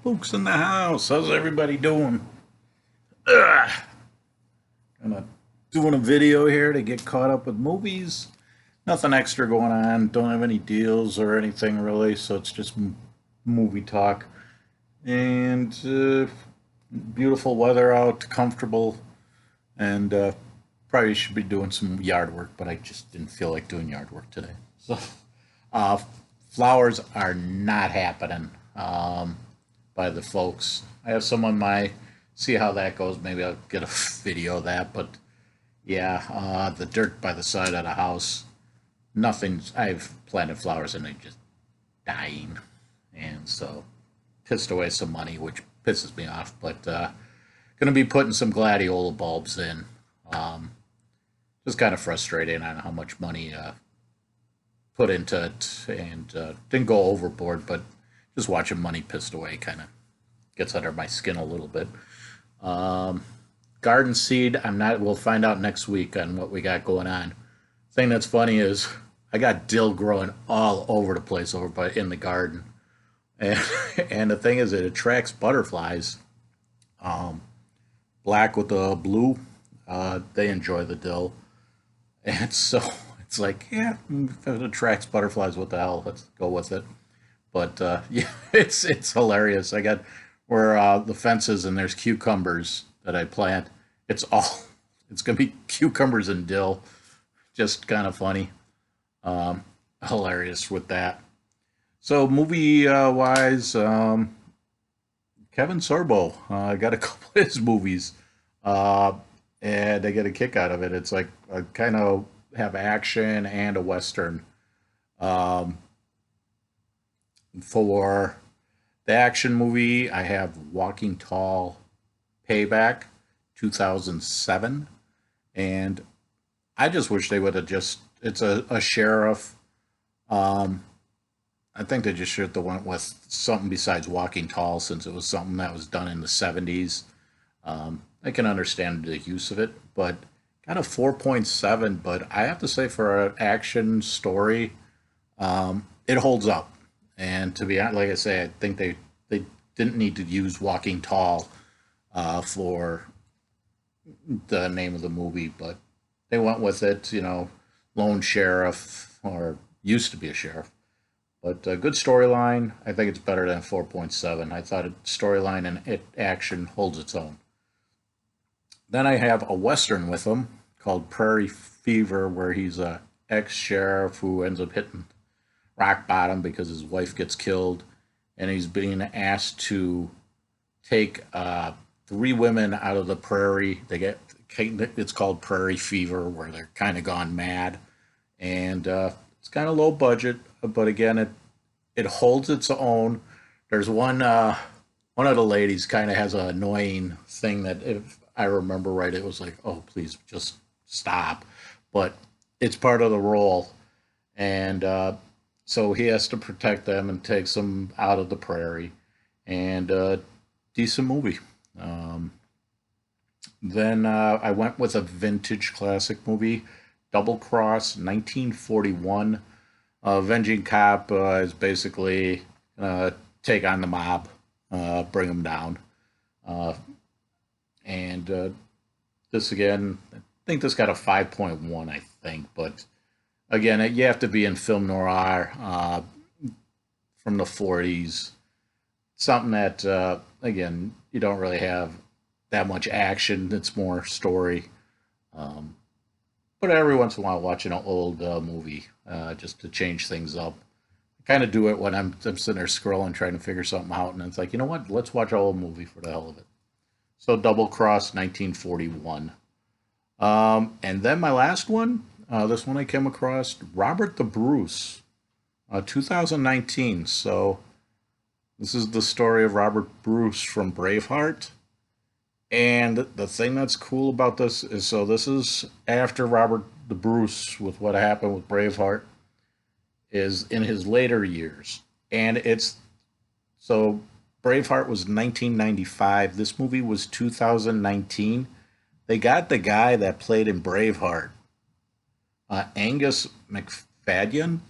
Fuchs in the house. How's everybody doing? Ugh. Gonna doing a video here to get caught up with movies. Nothing extra going on. Don't have any deals or anything really, so it's just movie talk. And beautiful weather out, comfortable, and probably should be doing some yard work, but I just didn't feel like doing yard work today. So uh, flowers are not happening. By the folks. I have some on my see how that goes. Maybe I'll get a video of that. But yeah, the dirt by the side of the house, nothing. I've planted flowers and they're just dying, and so pissed away some money, which pisses me off. But gonna be putting some gladiola bulbs in. Um, just kind of frustrating on how much money put into it, and didn't go overboard, but just watching money pissed away kind of gets under my skin a little bit. Um, Garden seed, I'm not. We'll find out next week on what we got going on. Thing that's funny is I got dill growing all over the place over by in the garden, and and the thing is it attracts butterflies. Um, Black with the blue, they enjoy the dill, and so it's like yeah, if it attracts butterflies, what the hell? Let's go with it. But yeah, it's hilarious. I got where the fences and there's cucumbers that I plant. It's all it's gonna be cucumbers and dill. Just kind of funny, um, hilarious with that. So movie wise, Kevin Sorbo. I got a couple of his movies, uh, and I get a kick out of it. It's like I kind of have action and a western. Um, for the action movie, I have Walking Tall, Payback, 2007, and I just wish they would have just. It's a sheriff. Um, I think they just should have went with something besides Walking Tall, since it was something that was done in the 70s. I can understand the use of it, but got a 4.7. But I have to say, for an action story, it holds up. And to be honest, like I say, I think they didn't need to use Walking Tall for the name of the movie, but they went with it. Lone sheriff, or used to be a sheriff. But a good storyline. I think it's better than 4.7. I thought storyline and action holds its own. Then I have a western with him called Prairie Fever, where he's a ex sheriff who ends up hitting rock bottom because his wife gets killed, and he's being asked to take three women out of the prairie. They get it's called Prairie Fever, where they're kind of gone mad, and it's kind of low budget, but again, it holds its own. There's one of the ladies kind of has an annoying thing that, if I remember right, it was like, oh please just stop, but it's part of the role, and so he has to protect them and takes them out of the prairie, and decent movie. Um, then I went with a vintage classic movie, Double Cross, 1941. Avenging Cop is basically take on the mob, bring them down. Uh, and this again, I think this got a 5.1, I think. But again, you have to be in film noir from the 40s. Something that, again, you don't really have that much action. It's more story. Um, but every once in a while, watching an old movie just to change things up. I kind of do it when I'm sitting there scrolling, trying to figure something out, and it's like, you know what? Let's watch an old movie for the hell of it. So Double Cross, 1941. And then my last one, this one I came across, Robert the Bruce, 2019. So this is the story of Robert Bruce from Braveheart. And the thing that's cool about this is, so this is after Robert the Bruce, with what happened with Braveheart, is in his later years. And it's so Braveheart was 1995. This movie was 2019. They got the guy that played in Braveheart, Angus McFadden,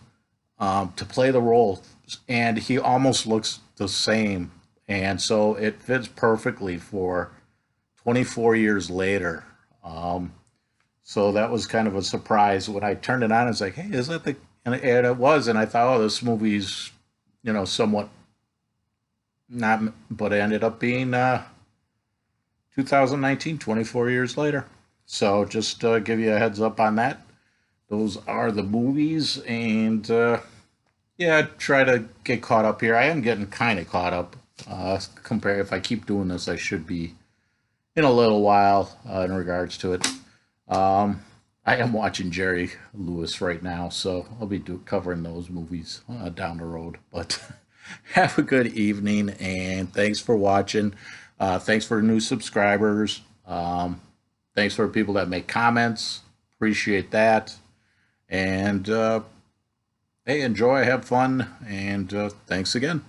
to play the role, and he almost looks the same And so it fits perfectly for 24 years later. Um, so that was kind of a surprise when I turned it on. It's like, hey, is that the? And it was, and I thought, oh, this movie's, somewhat not, but it ended up being 2019, 24 years later. So just give you a heads up on that. Those are the movies, and yeah, try to get caught up here. I am getting kind of caught up. Compare if I keep doing this, I should be in a little while in regards to it. Um, I am watching Jerry Lewis right now, so I'll be covering those movies down the road. But have a good evening, and thanks for watching. Thanks for new subscribers. Thanks for people that make comments. Appreciate that. And hey, enjoy, have fun, and thanks again.